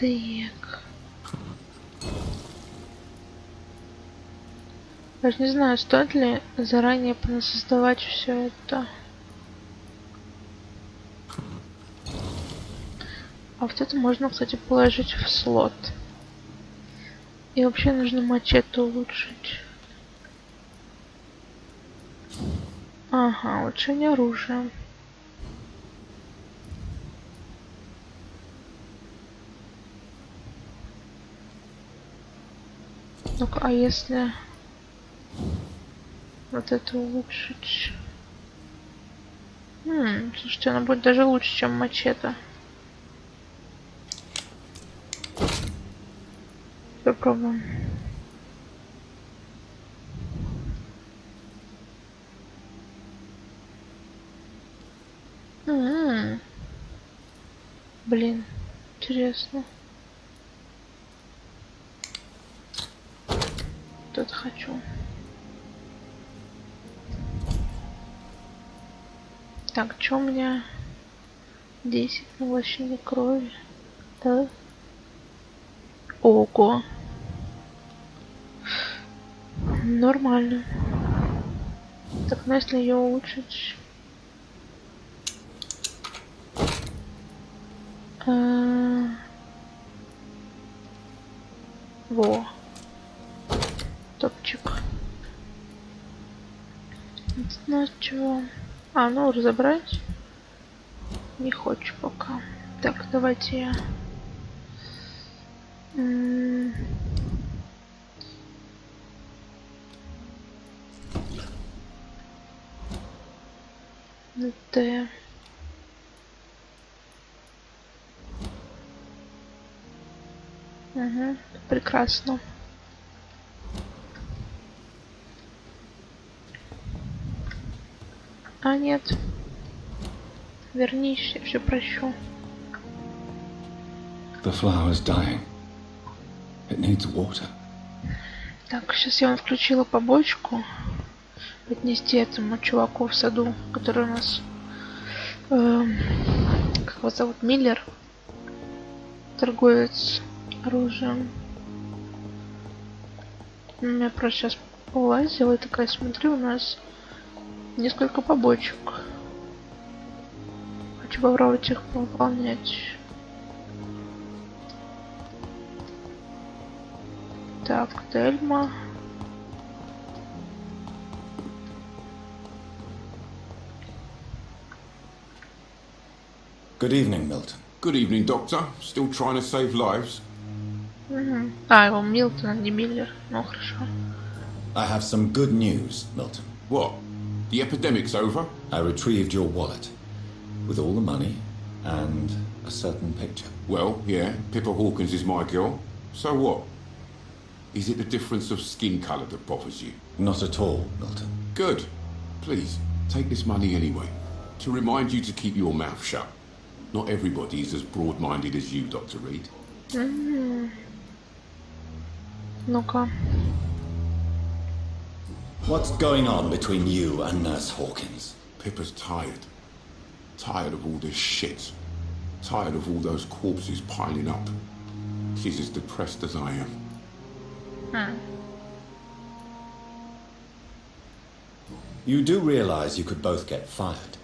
Так. Даже не знаю, стоит ли заранее создавать все это. А вот это можно, кстати, положить в слот. И вообще нужно мачете улучшить. Ага, улучшение оружия. Ну-ка, а если вот это улучшить? Слушайте, она будет даже лучше, чем мачете. Попробуем. Блин, интересно. Тут хочу. Так, что у меня? 10 поглощений крови. Да? Ого. Нормально. Так, ну если ее улучшить. Во. Топчик. Это чего? А, ну разобрать. Не хочу пока. Так, давайте я. Это. Угу, прекрасно. А нет. Вернись, я все прощу. The flower's dying. It needs water. Так, сейчас я вам включила побочку. Отнести этому чуваку в саду, который у нас... как его зовут? Миллер. Торговец оружием. Я просто сейчас полазила и такая смотрю, у нас несколько побочек. Хочу попробовать их выполнять. Так, Дельма. Good evening, Milton. Good evening, Doctor. Still trying to save lives? А, его Милтон, а не Миллер. Ну, хорошо. I have some good news, Milton. What? The epidemic's over? I retrieved your wallet with all the money and a certain picture. Well, yeah, Pippa Hawkins is my girl. So what? Is it the difference of skin colour that bothers you? Not at all, Milton. Good. Please, take this money anyway. To remind you to keep your mouth shut. Not everybody is as broad-minded as you, Dr. Reed. Ну-ка. What's going on between you and Nurse Hawkins? Pippa's tired. Tired of all this shit. Tired of all those corpses piling up. She's as depressed as I am. You do realize you could both get fired.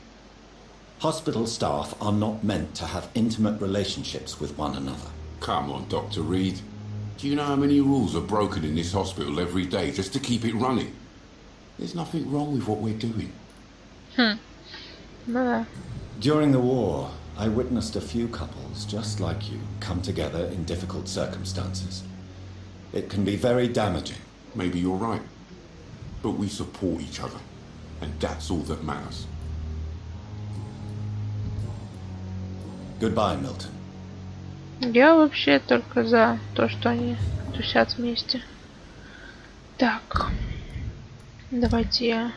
Hospital staff are not meant to have intimate relationships with one another. Come on, Dr. Reed. Do you know how many rules are broken in this hospital every day just to keep it running? There's nothing wrong with what we're doing. During the war, I witnessed a few couples just like you come together in difficult circumstances. It can be very damaging. Maybe you're right. But we support each other. And that's all that matters. Goodbye, Milton. Я вообще только за то, что они тусят вместе. Так. Давайте я...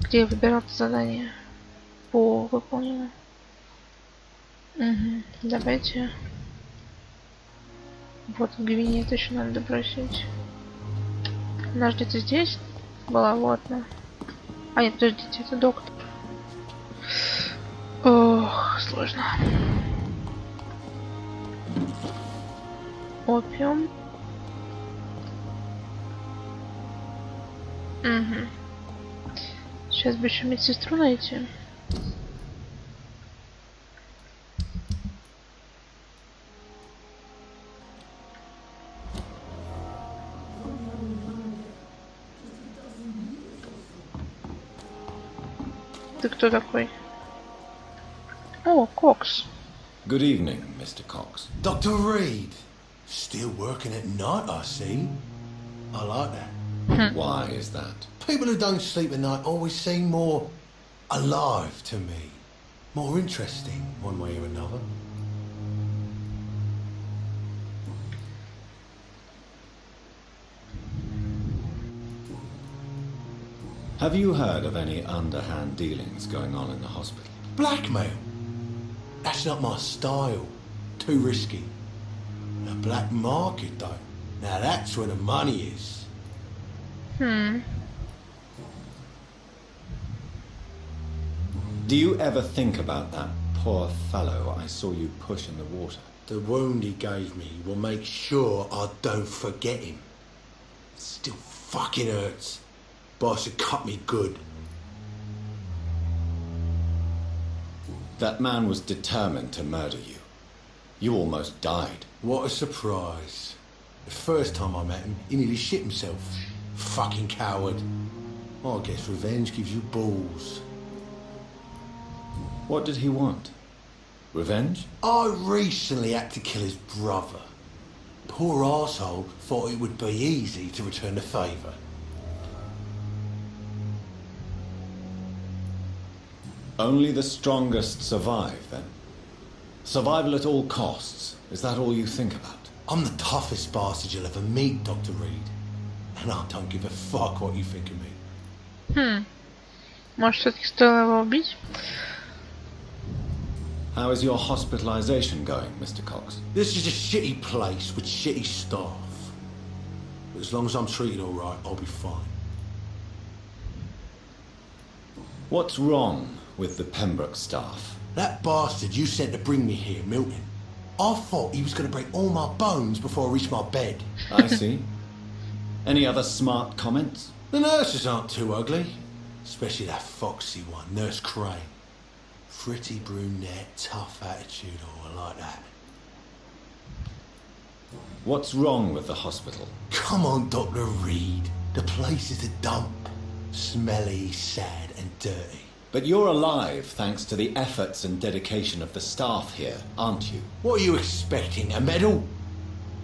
Где я выбирал это задание? По выполнению. Давайте... Вот, в Гвине это еще надо добросить. Она где-то здесь была, вот она. А нет, подождите, это доктор. Ох, сложно. Опиум. Угу. Сейчас бы еще медсестру найти. Ты кто такой? О, Кокс. Good evening, Mr. Cox. Dr. Reed. Still working at night, I see. I like that. Why is that? People who don't sleep at night always seem more alive to me. More interesting, one way or another. Have you heard of any underhand dealings going on in the hospital? Blackmail? That's not my style. Too risky. The black market, though. Now that's where the money is. Do you ever think about that poor fellow I saw you push in the water? The wound he gave me will make sure I don't forget him. It still fucking hurts. Boss had cut me good. That man was determined to murder you. You almost died. What a surprise. The first time I met him, he nearly shit himself. Fucking coward. I guess revenge gives you balls. What did he want? Revenge? I recently had to kill his brother. Poor arsehole thought it would be easy to return the favour. Only the strongest survive, then? Survival at all costs. Is that all you think about? I'm the toughest bastard you'll ever meet, Dr. Reed. And I don't give a fuck what you think of me. Может, все-таки стоило его убить? How is your hospitalization going, Mr. Cox? This is a shitty place with shitty staff. But as long as I'm treated alright, I'll be fine. What's wrong with the Pembroke staff? That bastard you sent to bring me here, Milton. I thought he was going to break all my bones before I reached my bed. I see. Any other smart comments? The nurses aren't too ugly. Especially that foxy one, Nurse Crane. Pretty brunette, tough attitude, I like that. What's wrong with the hospital? Come on, Dr. Reed. The place is a dump. Smelly, sad and dirty. But you're alive thanks to the efforts and dedication of the staff here, aren't you? What are you expecting, a medal?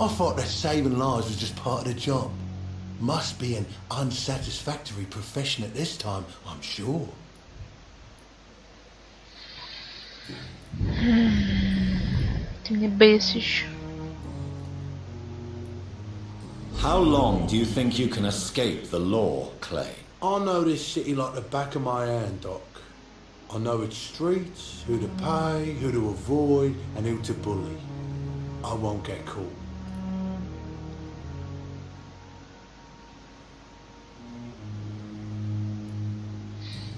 I thought that saving lives was just part of the job. Must be an unsatisfactory profession at this time, I'm sure. Ты мне бесишь. How long do you think you can escape the law, Clay? I know this city like the back of my hand, Doc. I know its streets, who to pay, who to avoid, and who to bully. I won't get caught.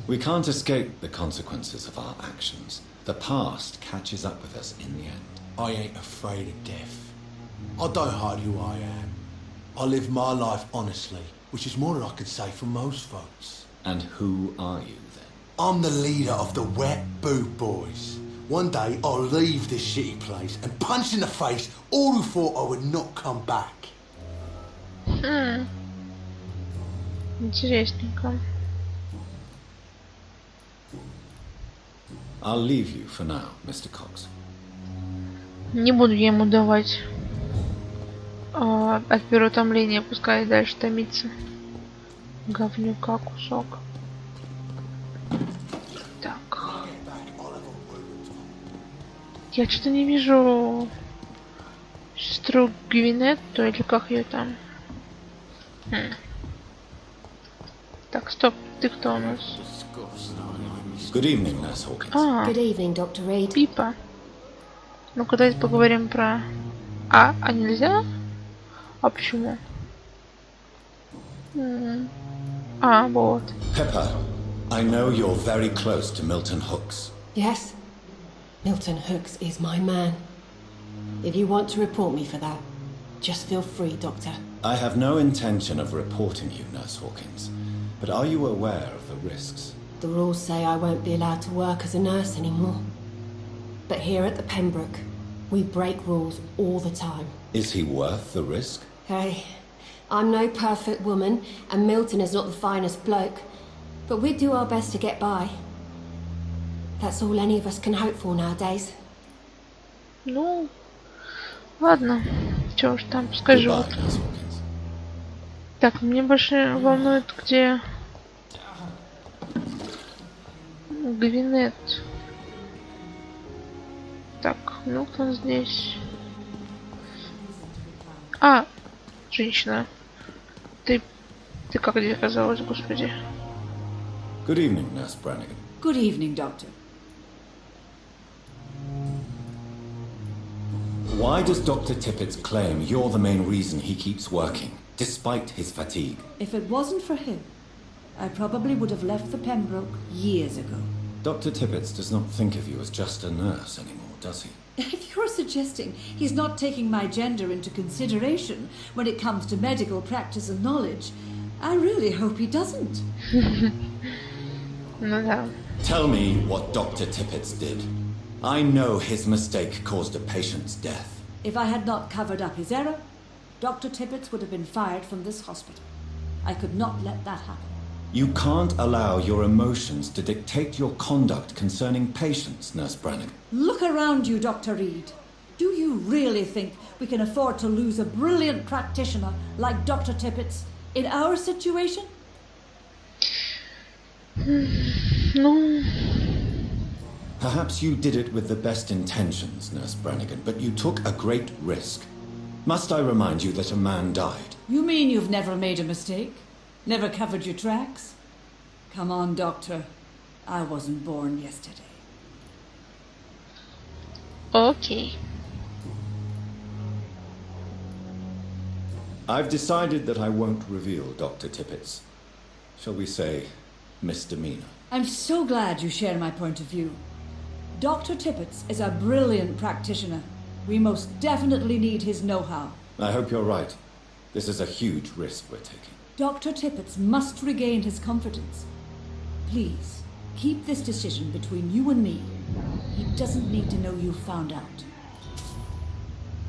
We can't escape the consequences of our actions. The past catches up with us in the end. I ain't afraid of death. I don't hide who I am. I live my life honestly, which is more than I can say for most folks. And who are you then? I'm the leader of the Wet Boot Boys. One day I'll leave this shitty place and punch in the face all who thought I would not come back. Интересненько. I'll leave you for now, Mr. Cox. Не буду я ему давать от переутомления, пускай дальше томится. Говнюка кусок. Так. Я что-то не вижу сестру Гвинетту, или как ее там. Так, стоп, ты кто у нас? Good evening, Nurse Hawkins. Good evening, Dr. Reed. Пипа. Ну-ка, давайте поговорим про... А нельзя? А почему? Вот. Pepper, I know you're very close to Milton Hooks. Yes? Milton Hooks is my man. If you want to report me for that, Just feel free, Doctor. I have no intention of reporting you, Nurse Hawkins. But are you aware of the risks? The rules say I won't be allowed to work as a nurse anymore. But here at the Pembroke, we break rules all the time. Is he worth the risk? Hey, I'm no perfect woman, and Milton is not the finest bloke. But we do our best to get by. That's all any of us can hope for nowadays. Ну, ладно. Чё уж там скажу. Goodbye, Nurse Hawkins. Так, мне больше волнует, где Гвинет. Так, ну кто здесь? А, женщина. Ты как здесь оказалась, господи? Good evening, Nurse Brannigan. Good evening, Doctor. Why does Dr. Tippett's claim you're the main reason he keeps working, despite his fatigue? If it wasn't for him, I probably would have left the Pembroke years ago. Dr. Tippett does not think of you as just a nurse anymore, does he? If you're suggesting he's not taking my gender into consideration when it comes to medical practice and knowledge, I really hope he doesn't. Ну да. Tell me what Dr. Tippett did. I know his mistake caused a patient's death. If I had not covered up his error, Dr. Tippett would have been fired from this hospital. I could not let that happen. You can't allow your emotions to dictate your conduct concerning patients, Nurse Brannigan. Look around you, Dr. Reed. Do you really think we can afford to lose a brilliant practitioner like Dr. Tippett in our situation? Ну, Perhaps you did it with the best intentions, Nurse Brannigan, but you took a great risk. Must I remind you that a man died? You mean you've never made a mistake? Never covered your tracks? Come on, Doctor. I wasn't born yesterday. окей. I've decided that I won't reveal Dr. Tippett's, shall we say, misdemeanor. I'm so glad you share my point of view. Dr. Tippett is a brilliant practitioner. We most definitely need his know-how. I hope you're right. This is a huge risk we're taking. Dr. Tippett must regain his confidence. Please, keep this decision between you and me. He doesn't need to know you found out.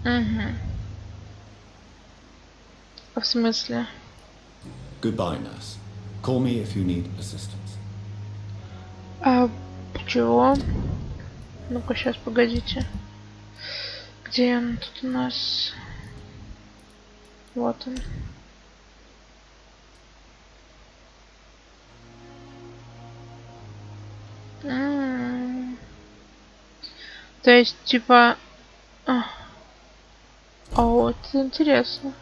Угу. В смысле? Goodbye, nurse. Call me if you need assistance. А чего? Ну-ка, сейчас, погодите. Где он тут у нас? Вот он. То есть, типа... А, вот, интересно.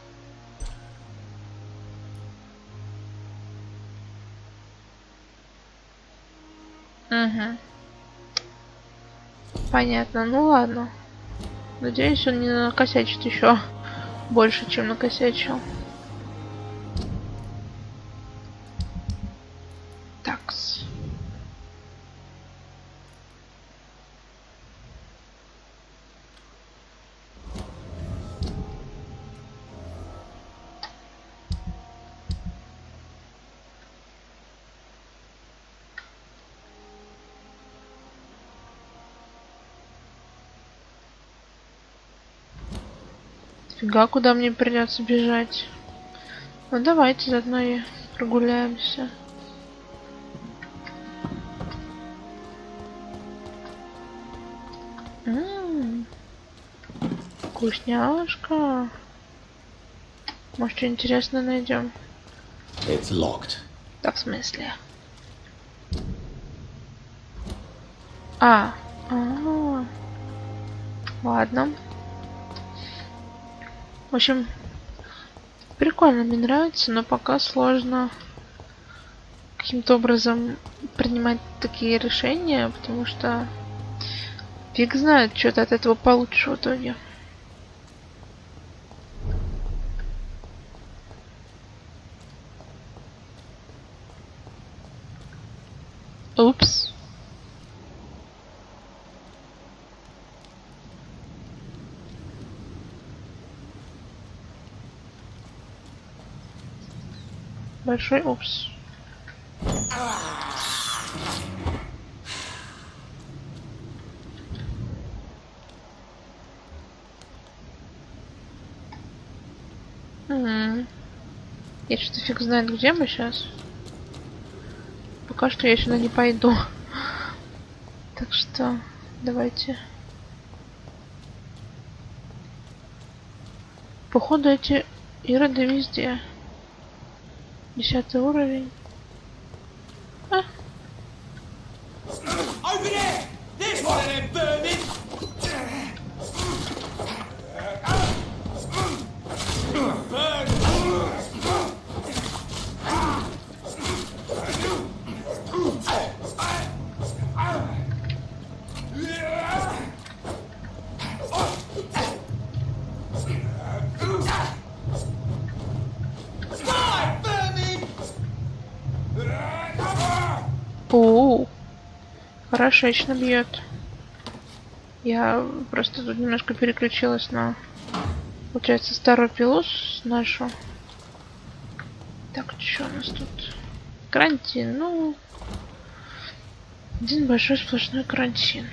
Угу. Понятно, ну ладно. Надеюсь, он не накосячит еще больше, чем накосячил. Такс. Фига, куда мне придется бежать. Ну давайте заодно и прогуляемся. Вкусняшка. Может, что интересное найдем? It's locked. Да, в смысле? Ладно. В общем, прикольно, мне нравится, но пока сложно каким-то образом принимать такие решения, потому что фиг знает, что ты от этого получишь в итоге. Упс. Большой упс. Я что-то фиг знает, где мы сейчас. Пока что я сюда не пойду. Так что давайте. Походу эти ироды везде. 10 уровень. А. Хорошечно бьет. Я просто тут немножко переключилась на, получается, старую пилу нашу. Так, что у нас тут? Карантин. Ну, один большой сплошной карантин.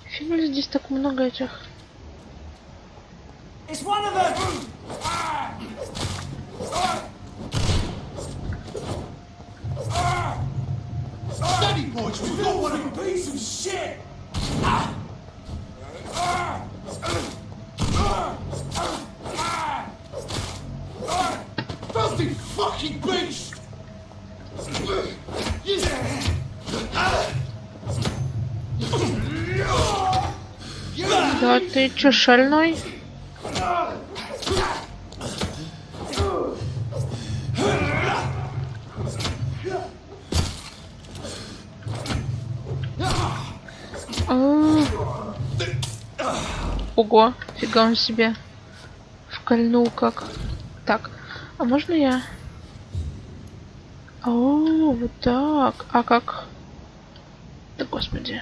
Фигня, здесь так много этих. Да ты чё, шальной? Ого, фига он себе вкольнул как. Так, а можно я? О, вот так. А как? Да господи.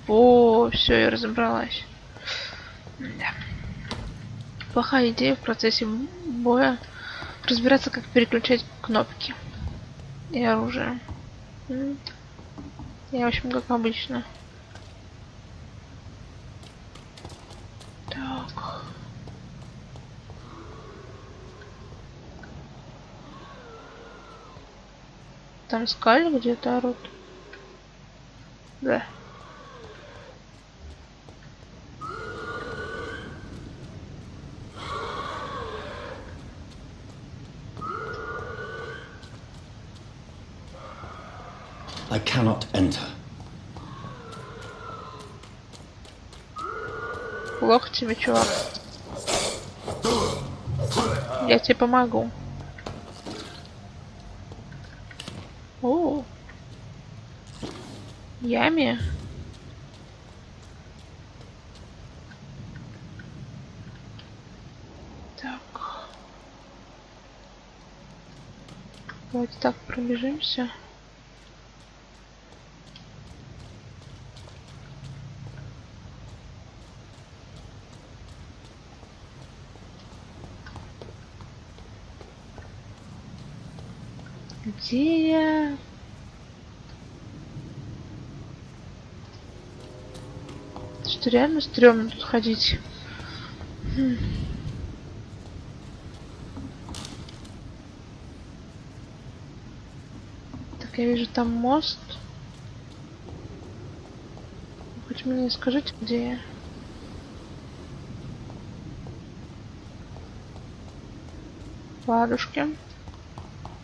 Во, все, я разобралась. Да. Плохая идея в процессе боя разбираться, как переключать кнопки и оружие. Я, в общем, как обычно. Так. Там скали где-то орут. Да. I cannot enter. Плохо тебе, чувак. Я тебе помогу. О, яме. Так. Давайте так пробежимся. Где я? Что реально стрёмно тут ходить? Так, я вижу там мост. Хоть мне скажите, где я? Ладушки.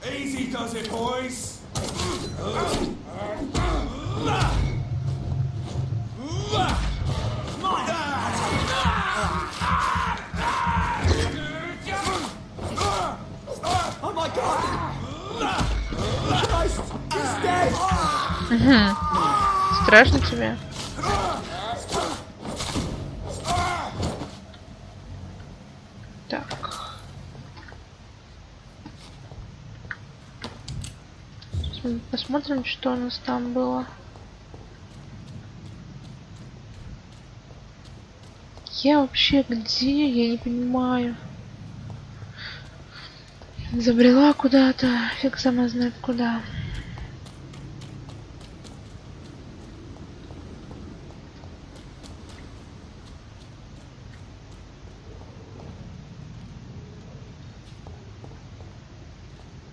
Easy does it, boys. Oh my God! Christ, he's dead. Страшно тебе? Так. Посмотрим, что у нас там было. Я вообще где? Я не понимаю. Забрела куда-то, фиг сама знает куда.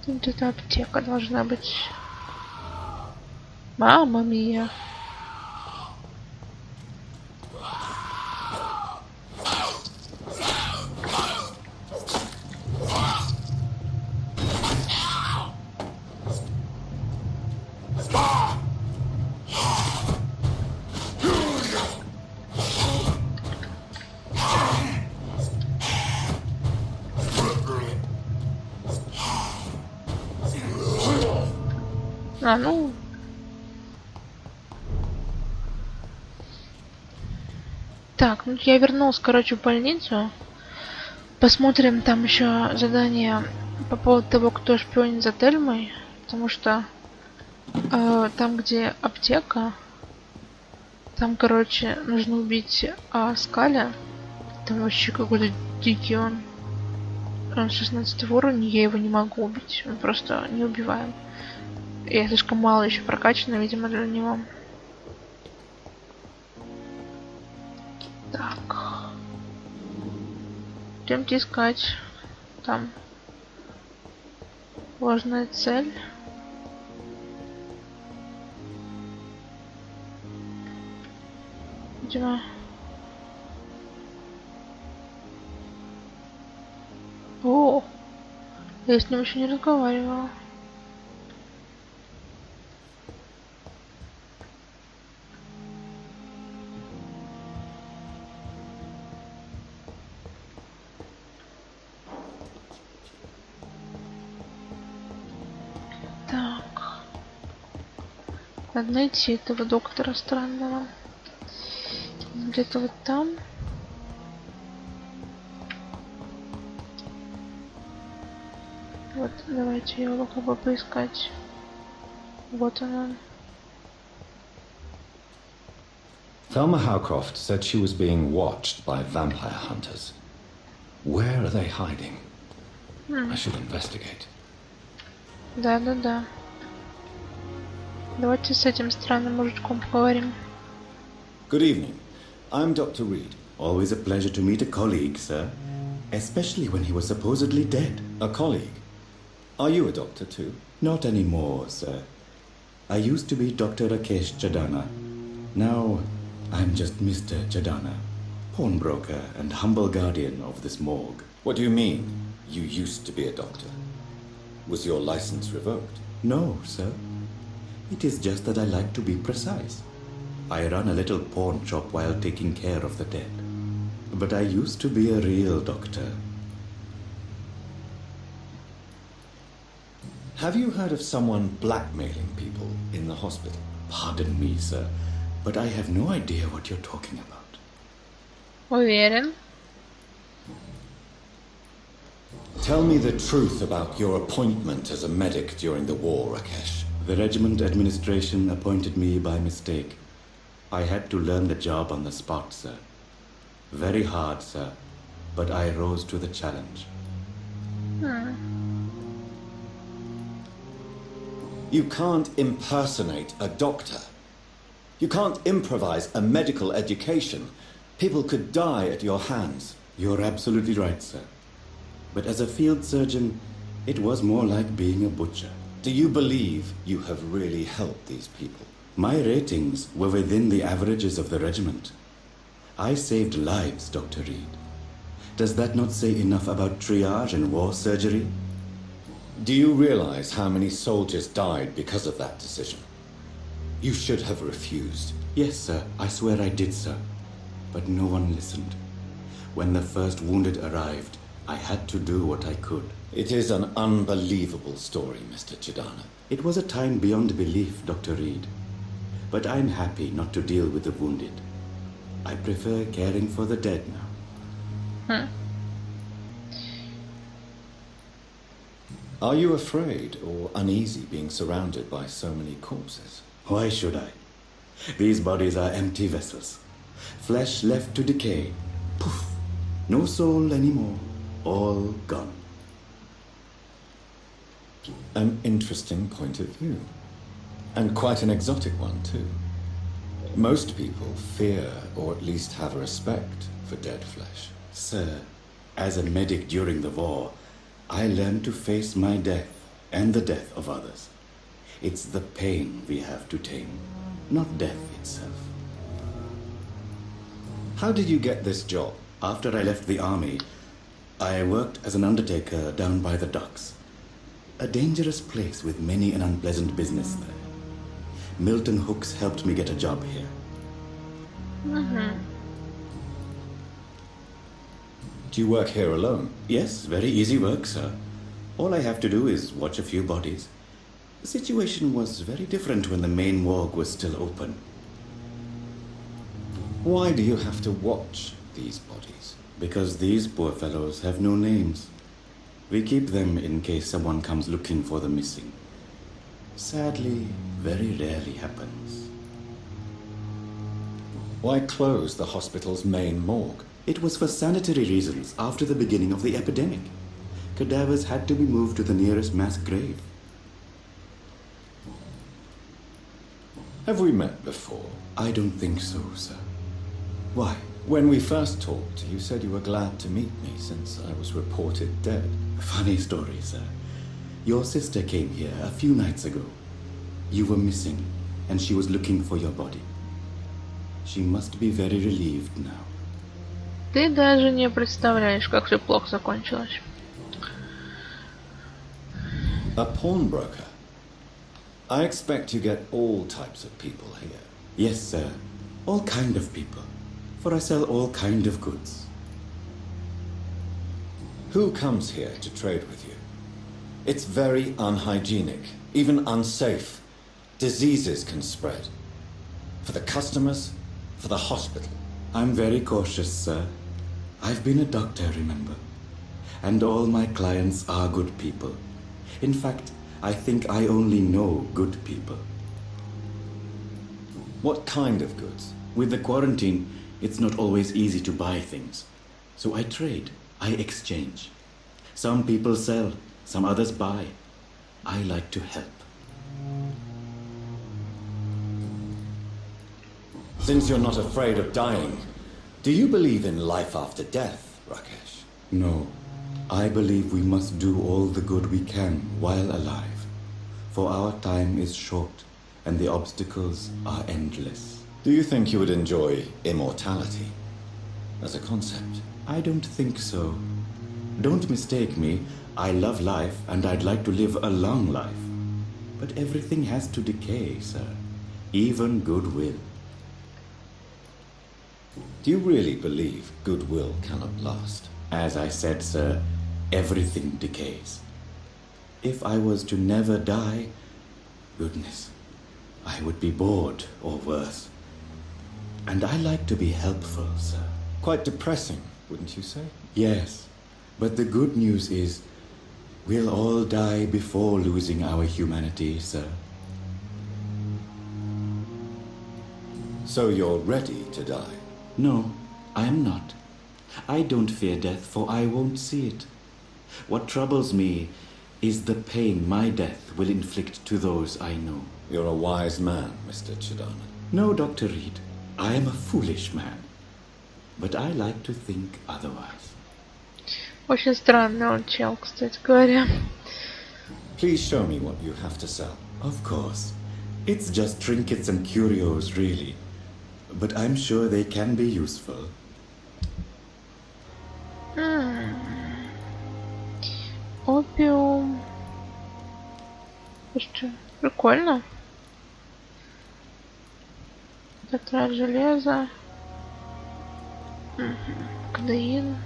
Вот эта аптека должна быть. Мама мия. А, ну. Так, ну я вернулась, короче, в больницу. Посмотрим там еще задание по поводу того, кто шпионит за Тельмой. Потому что там, где аптека, там, короче, нужно убить Скаля. Там вообще какой-то дикий он. Он 16 уровня, я его не могу убить. Он просто не убиваем. Я слишком мало еще прокачана, видимо, для него. Так. Идемте искать. Там. Важная цель. Видимо. О! Я с ним еще не разговаривала. Так. Надо найти этого доктора странного. Где-то вот там. Вот, давайте его как бы поискать. Вот он. Thelma Howcroft said she was being watched by vampire hunters. Where are they hiding? I should investigate. Да. Давайте с этим странным мужичком поговорим. Good evening. I'm Dr. Reed. Always a pleasure to meet a colleague, sir. Especially when he was supposedly dead. A colleague? Are you a doctor too? Not anymore, sir. I used to be Dr. Rakesh Chadana. Now, I'm just Mr. Chadana, pawnbroker and humble guardian of this morgue. What do you mean, you used to be a doctor? Was your license revoked? No, sir. It is just that I like to be precise. I run a little pawn shop while taking care of the dead. But I used to be a real doctor. Have you heard of someone blackmailing people in the hospital? Pardon me, sir, but I have no idea what you're talking about. Уверен. Tell me the truth about your appointment as a medic during the war, Rakesh. The regiment administration appointed me by mistake. I had to learn the job on the spot, sir. Very hard, sir, but I rose to the challenge. You can't impersonate a doctor. You can't improvise a medical education. People could die at your hands. You're absolutely right, sir. But as a field surgeon, it was more like being a butcher. Do you believe you have really helped these people? My ratings were within the averages of the regiment. I saved lives, Dr. Reed. Does that not say enough about triage and war surgery? Do you realize how many soldiers died because of that decision? You should have refused. Yes, sir. I swear I did, sir. But no one listened. When the first wounded arrived, I had to do what I could. It is an unbelievable story, Mr. Chidana. It was a time beyond belief, Dr. Reed. But I'm happy not to deal with the wounded. I prefer caring for the dead now. Are you afraid or uneasy being surrounded by so many corpses? Why should I? These bodies are empty vessels. Flesh left to decay. Poof. No soul anymore. All gone. An interesting point of view. And quite an exotic one, too. Most people fear, or at least have respect, for dead flesh. Sir, as a medic during the war, I learned to face my death and the death of others. It's the pain we have to tame, not death itself. How did you get this job? After I left the army, I worked as an undertaker down by the docks. A dangerous place with many an unpleasant business there. Milton Hooks helped me get a job here. Do you work here alone? Yes, very easy work, sir. All I have to do is watch a few bodies. The situation was very different when the main morgue was still open. Why do you have to watch these bodies? Because these poor fellows have no names. We keep them in case someone comes looking for the missing. Sadly, very rarely happens. Why close the hospital's main morgue? It was for sanitary reasons after the beginning of the epidemic. Cadavers had to be moved to the nearest mass grave. Have we met before? I don't think so, sir. Why? When we first talked, you said you were glad to meet me since I was reported dead. Funny story, sir. Your sister came here a few nights ago. You were missing, and she was looking for your body. She must be very relieved now. Ты даже не представляешь, как все плохо закончилось. A pawnbroker? I expect you get all types of people here. Yes, sir. All kind of people. For I sell all kind of goods. Who comes here to trade with you? It's very unhygienic, even unsafe. Diseases can spread. For the customers, for the hospital. I'm very cautious, sir. I've been a doctor, remember? And all my clients are good people. In fact, I think I only know good people. What kind of goods? With the quarantine, it's not always easy to buy things. So I trade, I exchange. Some people sell, some others buy. I like to help. Since you're not afraid of dying, do you believe in life after death, Rakesh? No, I believe we must do all the good we can while alive. For our time is short and the obstacles are endless. Do you think you would enjoy immortality as a concept? I don't think so. Don't mistake me. I love life and I'd like to live a long life. But everything has to decay, sir. Even goodwill. Do you really believe goodwill cannot last? As I said, sir, everything decays. If I was to never die, goodness, I would be bored or worse. And I like to be helpful, sir. Quite depressing, wouldn't you say? Yes, but the good news is we'll all die before losing our humanity, sir. So you're ready to die? No, I am not. I don't fear death, for I won't see it. What troubles me is the pain my death will inflict to those I know. You're a wise man, Mr. Chidana. No, Dr. Reed, I am a foolish man. But I like to think otherwise. Очень странный он чел, кстати говоря. Please show me what you have to sell. Of course. It's just trinkets and curios, really. But I'm sure they can be useful. Опиум. Слушайте, прикольно. Тетрад железа. Кадеин.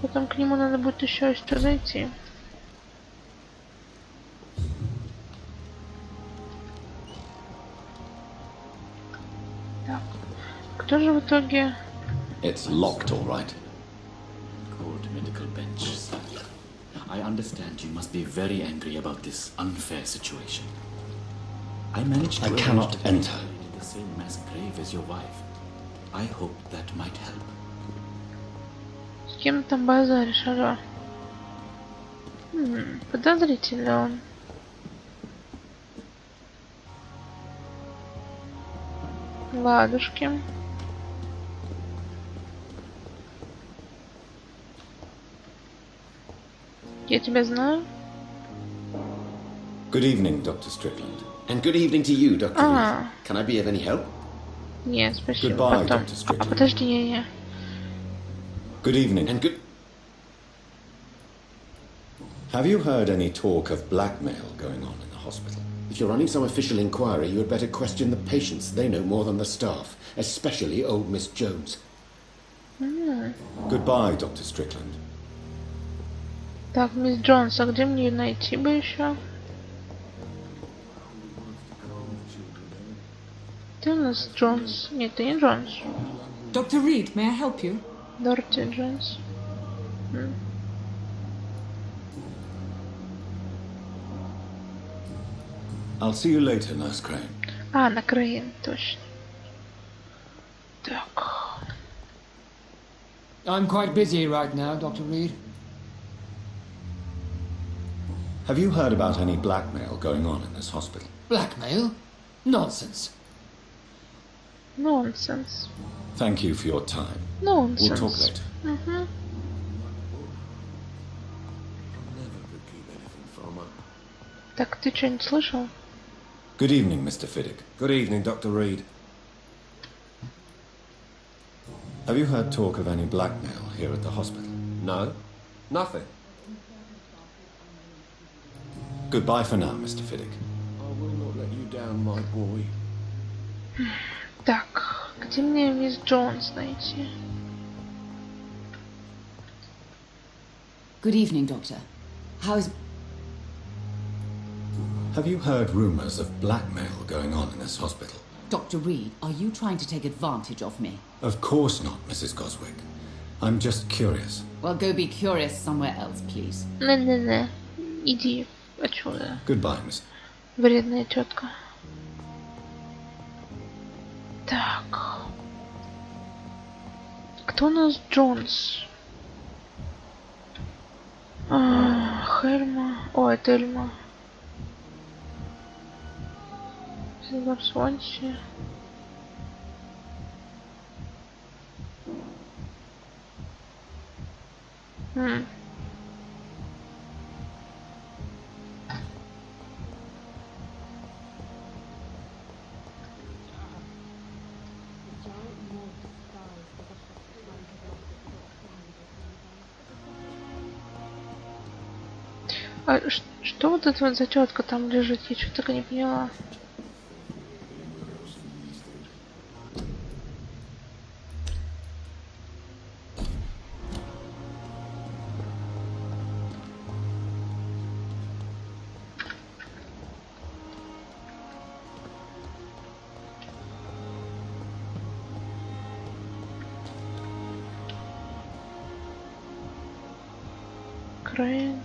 Потом к нему надо будет еще что зайти. Так. Кто же в итоге... It's locked, all right. Cold medical bench, sir. I understand you must be very angry about this unfair situation. I managed to I cannot arrange to enter. be buried in the same mass grave as your wife. I hope that might help. кем там базаришь, алло? Подозрительный он. Ладушки. Я тебя знаю. Good evening, Dr. Strickland. And good evening to you, Dr. Ah. Reed. Can I be of any help? Нет, спасибо. Goodbye, Потом. Dr. Strickland. Подожди, не. Good evening. And good... Have you heard any talk of blackmail going on in the hospital? If you're running some official inquiry, you had better question the patients. They know more than the staff, especially old Miss Jones. Goodbye, Dr. Strickland. Так, мисс Джонс, а где мне ее найти бы еще? Ты у нас Джонс. Нет, ты не Джонс. Dr. Reed, may I help you? Дороти Джонс. I'll see you later, Nurse Crane. А, на Крейн, точно. Так. I'm quite busy right now, Dr. Reed. Have you heard about any blackmail going on in this hospital? Blackmail? Nonsense. Нонсенс. Thank you for your time. Нонсенс. We'll talk later. Never could keep anything from her. Так, ты что-нибудь слышал? Good evening, Mr. Fiddick. Good evening, Dr. Reed. Have you heard talk of any blackmail here at the hospital? No, nothing. Goodbye for now, Mr. Fiddick. I will not let you down, my boy. Так, где мне мисс Джонс найти? Good evening, Doctor. How is... Have you heard rumors of blackmail going on in this hospital? Dr. Reed, are you trying to take advantage of me? Of course not, Mrs. Goswick. I'm just curious. Well, go be curious somewhere else, please. Не-не-не. Иди отсюда. Goodbye, Miss. Вредная тетка. Так. Кто у нас Джонс? Хельма. О, это Эльма. Свонси. А что вот это вот за тетка там лежит? Я что-то так и не поняла. Крейн.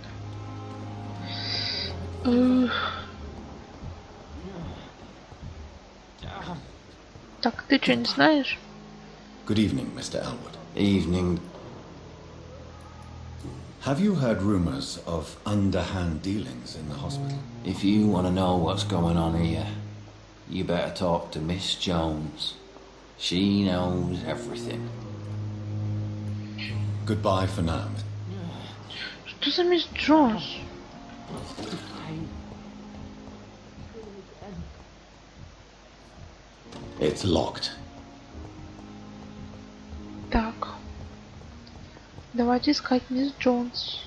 Так, ты что, не знаешь? Good evening, Mr. Elwood. Evening. Have you heard rumors of underhand dealings in the hospital? If you want to know what's going on here, you better talk to Miss Jones. She knows everything. Goodbye for now. Что за мисс Джонс? It's locked. Так. Давайте искать мисс Джонс.